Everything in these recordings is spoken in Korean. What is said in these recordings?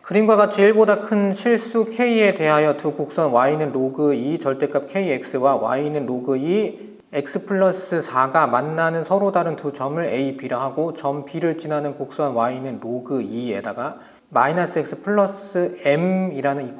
그림과 같이 1보다 큰 실수 k에 대하여 두 곡선 y는 로그 2 절대값 kx와 y는 로그 2 x 플러스 4가 만나는 서로 다른 두 점을 a, b라 하고 점 b를 지나는 곡선 y는 로그 2에다가 마이너스 x 플러스 m이라는 이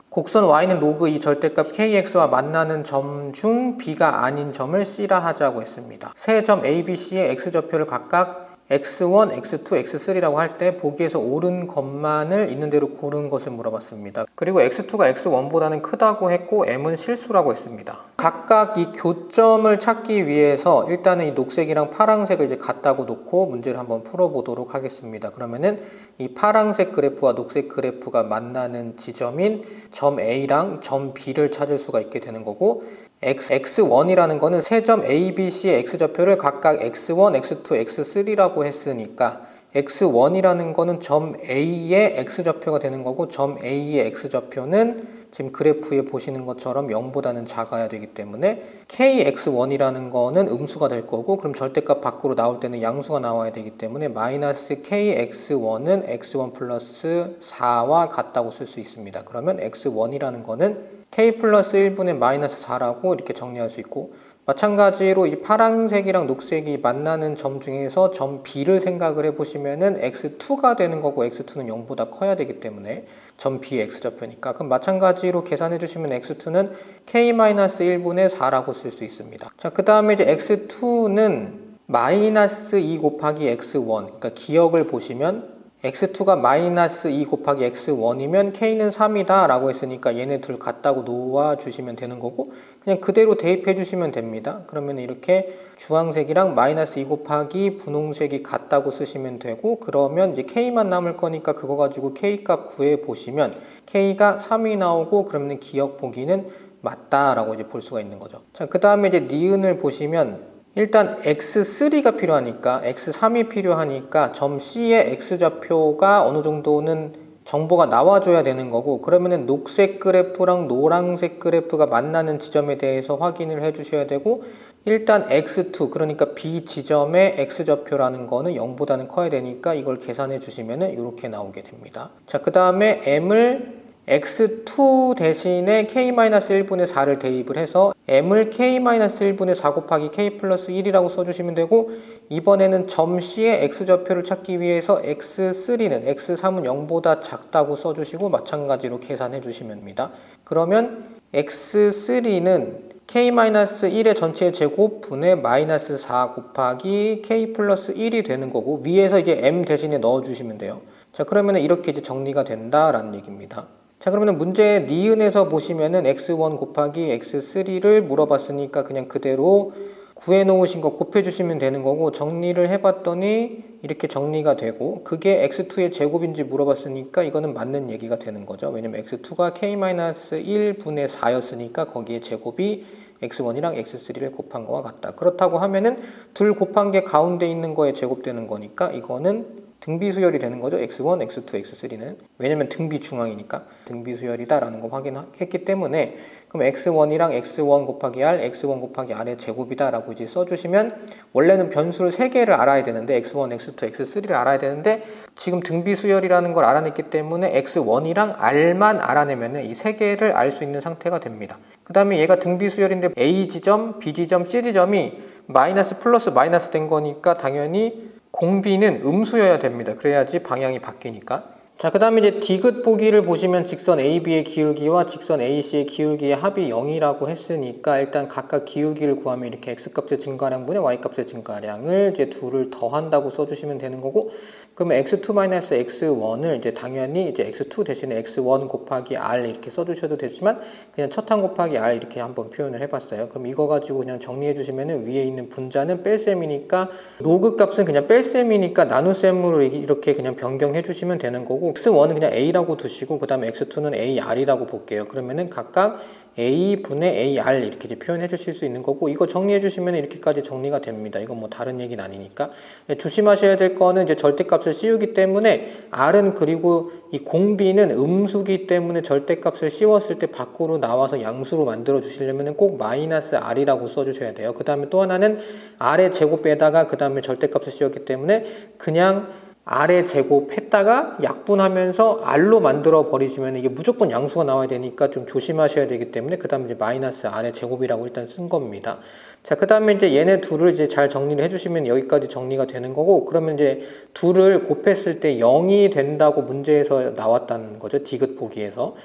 곡선 y는 로그 2 절대값 kx와 만나는 점 중 b가 아닌 점을 c라 하자고 했습니다. 세 점 a, b, c의 x좌표를 각각 x1, x2, x3라고 할 때 보기에서 옳은 것만을 있는 대로 고른 것을 물어봤습니다. 그리고 x2가 x1보다는 크다고 했고 m은 실수라고 했습니다. 각각 이 교점을 찾기 위해서 일단은 이 녹색이랑 파란색을 이제 같다고 놓고 문제를 한번 풀어보도록 하겠습니다. 그러면은 이 파란색 그래프와 녹색 그래프가 만나는 지점인 점 A랑 점 B를 찾을 수가 있게 되는 거고, x1이라는 거는 세 점 A, B, C의 x좌표를 각각 x1, x2, x3라고 했으니까 x1이라는 거는 점 A의 x좌표가 되는 거고, 점 A의 x좌표는 지금 그래프에 보시는 것처럼 0보다는 작아야 되기 때문에 kx1이라는 거는 음수가 될 거고, 그럼 절대값 밖으로 나올 때는 양수가 나와야 되기 때문에 마이너스 kx1은 x1 플러스 4와 같다고 쓸 수 있습니다. 그러면 x1이라는 거는 k 플러스 1분의 마이너스 4라고 이렇게 정리할 수 있고, 마찬가지로 이 파란색이랑 녹색이 만나는 점 중에서 점 B를 생각을 해보시면은 x2가 되는 거고, x2는 0보다 커야 되기 때문에 점 B의 x좌표니까, 그럼 마찬가지로 계산해 주시면 x2는 k-1분의 4라고 쓸 수 있습니다. 자, 그 다음에 이제 x2는 마이너스 2 곱하기 x1, 그러니까 기억을 보시면 x2가 마이너스 2 곱하기 x1이면 k는 3이다 라고 했으니까 얘네 둘 같다고 놓아주시면 되는 거고, 그냥 그대로 대입해 주시면 됩니다. 그러면 이렇게 주황색이랑 마이너스 2 곱하기 분홍색이 같다고 쓰시면 되고, 그러면 이제 k만 남을 거니까 그거 가지고 k 값 구해 보시면 k가 3이 나오고, 그러면 기억 보기는 맞다라고 이제 볼 수가 있는 거죠. 자, 그 다음에 이제 니은을 보시면 일단 x3가 필요하니까, x3이 필요하니까 점 C의 x좌표가 어느 정도는 정보가 나와줘야 되는 거고, 그러면은 녹색 그래프랑 노란색 그래프가 만나는 지점에 대해서 확인을 해 주셔야 되고, 일단 x2, 그러니까 B 지점의 x좌표라는 거는 0보다는 커야 되니까 이걸 계산해 주시면은 이렇게 나오게 됩니다. 자, 그 다음에 m을 x2 대신에 k-1분의 4를 대입을 해서 m을 k-1분의 4 곱하기 k 플러스 1이라고 써주시면 되고, 이번에는 점 C의 x좌표를 찾기 위해서 x3는 x3은 0보다 작다고 써주시고 마찬가지로 계산해 주시면 됩니다. 그러면 x3는 k-1의 전체 제곱 분의 마이너스 4 곱하기 k 플러스 1이 되는 거고, 위에서 이제 m 대신에 넣어주시면 돼요. 자, 그러면 이렇게 이제 정리가 된다라는 얘기입니다. 자, 그러면 문제 니은에서 보시면은 x1 곱하기 x3를 물어봤으니까 그냥 그대로 구해 놓으신 거 곱해 주시면 되는 거고, 정리를 해봤더니 이렇게 정리가 되고, 그게 x2의 제곱인지 물어봤으니까 이거는 맞는 얘기가 되는 거죠. 왜냐면 x2가 k-1분의 4였으니까 거기에 제곱이 x1이랑 x3를 곱한 거와 같다. 그렇다고 하면은 둘 곱한 게 가운데 있는 거에 제곱되는 거니까 이거는 등비수열이 되는 거죠. x1, x2, x3는. 왜냐면 등비 중앙이니까 등비수열이다 라는 거 확인했기 때문에, 그럼 x1이랑 x1 곱하기 r, x1 곱하기 r의 제곱이다 라고 이제 써주시면, 원래는 변수를 3개를 알아야 되는데 x1, x2, x3를 알아야 되는데 지금 등비수열이라는 걸 알아냈기 때문에 x1이랑 r만 알아내면 이 3개를 알 수 있는 상태가 됩니다. 그 다음에 얘가 등비수열인데 a 지점, b 지점, c 지점이 마이너스 플러스 마이너스 된 거니까 당연히 공비는 음수여야 됩니다. 그래야지 방향이 바뀌니까. 자, 그 다음에 이제 디귿 보기를 보시면 직선 AB의 기울기와 직선 AC의 기울기의 합이 0이라고 했으니까 일단 각각 기울기를 구하면 이렇게 X값의 증가량분의 Y값의 증가량을 이제 둘을 더한다고 써주시면 되는 거고, 그러면 x2-x1을 이제 당연히 이제 x2 대신에 x1 곱하기 r 이렇게 써주셔도 되지만 그냥 첫항 곱하기 r 이렇게 한번 표현을 해봤어요. 그럼 이거 가지고 그냥 정리해 주시면은 위에 있는 분자는 뺄셈이니까, 로그 값은 그냥 뺄셈이니까 나눗셈으로 이렇게 그냥 변경해 주시면 되는 거고, x1은 그냥 a라고 두시고 그 다음에 x2는 ar이라고 볼게요. 그러면은 각각 a분의 ar 이렇게 이제 표현해 주실 수 있는 거고, 이거 정리해 주시면 이렇게까지 정리가 됩니다. 이건 뭐 다른 얘기는 아니니까. 조심하셔야 될 거는 이제 절대값을 씌우기 때문에 r은, 그리고 이 공비는 음수기 때문에 절대값을 씌웠을 때 밖으로 나와서 양수로 만들어 주시려면 꼭 마이너스 r이라고 써주셔야 돼요. 그 다음에 또 하나는 r의 제곱에다가 그 다음에 절대값을 씌웠기 때문에 그냥 R의 제곱했다가 약분하면서 R로 만들어 버리시면 이게 무조건 양수가 나와야 되니까 좀 조심하셔야 되기 때문에 그 다음에 이제 마이너스 R의 제곱이라고 일단 쓴 겁니다. 자, 그 다음에 이제 얘네 둘을 이제 잘 정리를 해주시면 여기까지 정리가 되는 거고, 그러면 이제 둘을 곱했을 때 0이 된다고 문제에서 나왔다는 거죠. 디귿 보기에서.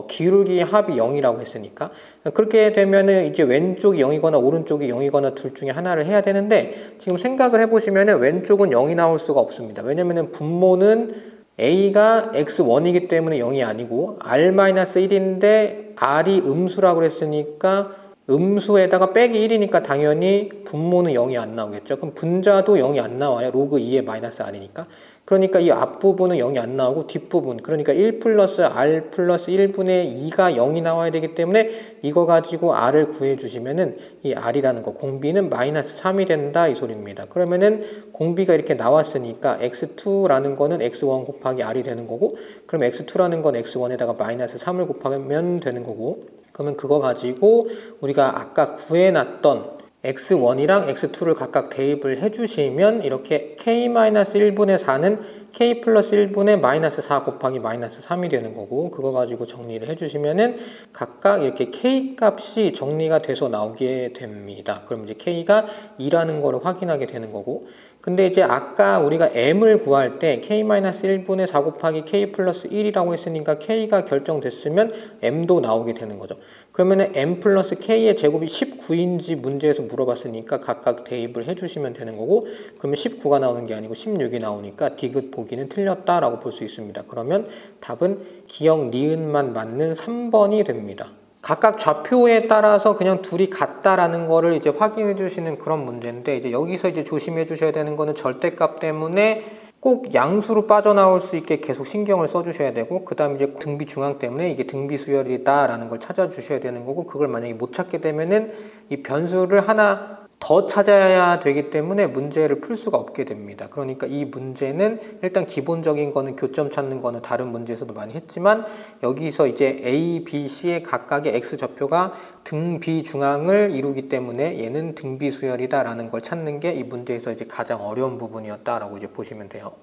기울기의 합이 0이라고 했으니까. 그렇게 되면은 이제 왼쪽이 0이거나 오른쪽이 0이거나 둘 중에 하나를 해야 되는데, 지금 생각을 해보시면은 왼쪽은 0이 나올 수가 없습니다. 왜냐면은 분모는 A가 X1이기 때문에 0이 아니고 R-1인데 R이 음수라고 그랬으니까 음수에다가 빼기 1이니까 당연히 분모는 0이 안 나오겠죠. 그럼 분자도 0이 안 나와요. 로그 2의 마이너스 R이니까. 그러니까 이 앞부분은 0이 안 나오고 뒷부분, 그러니까 1 플러스 R 플러스 1분의 2가 0이 나와야 되기 때문에 이거 가지고 R을 구해주시면은 이 R이라는 거, 공비는 마이너스 3이 된다 이 소리입니다. 그러면은 공비가 이렇게 나왔으니까 X2라는 거는 X1 곱하기 R이 되는 거고, 그럼 X2라는 건 X1에다가 마이너스 3을 곱하면 되는 거고, 그러면 그거 가지고 우리가 아까 구해놨던 x1이랑 x2를 각각 대입을 해주시면 이렇게 k-1분의 4는 k 플러스 1분의 마이너스 4 곱하기 마이너스 3이 되는 거고, 그거 가지고 정리를 해주시면은 각각 이렇게 k 값이 정리가 돼서 나오게 됩니다. 그럼 이제 k가 2라는 거를 확인하게 되는 거고, 근데 이제 아까 우리가 m을 구할 때 k-1분의 4 곱하기 k 플러스 1이라고 했으니까 k가 결정됐으면 m도 나오게 되는 거죠. 그러면은 m 플러스 k의 제곱이 19인지 문제에서 물어봤으니까 각각 대입을 해주시면 되는 거고, 그러면 19가 나오는 게 아니고 16이 나오니까 디귿 보기는 틀렸다라고 볼 수 있습니다. 그러면 답은 기역 니은만 맞는 3번이 됩니다. 각각 좌표에 따라서 그냥 둘이 같다라는 거를 이제 확인해 주시는 그런 문제인데, 이제 여기서 이제 조심해 주셔야 되는 거는 절대값 때문에 꼭 양수로 빠져나올 수 있게 계속 신경을 써주셔야 되고, 그 다음에 이제 등비 중앙 때문에 이게 등비 수열이다라는 걸 찾아주셔야 되는 거고, 그걸 만약에 못 찾게 되면은 이 변수를 하나 더 찾아야 되기 때문에 문제를 풀 수가 없게 됩니다. 그러니까 이 문제는 일단 기본적인 거는 교점 찾는 거는 다른 문제에서도 많이 했지만, 여기서 이제 A, B, C의 각각의 X좌표가 등비 중앙을 이루기 때문에 얘는 등비 수열이다 라는 걸 찾는 게 이 문제에서 이제 가장 어려운 부분이었다라고 이제 보시면 돼요.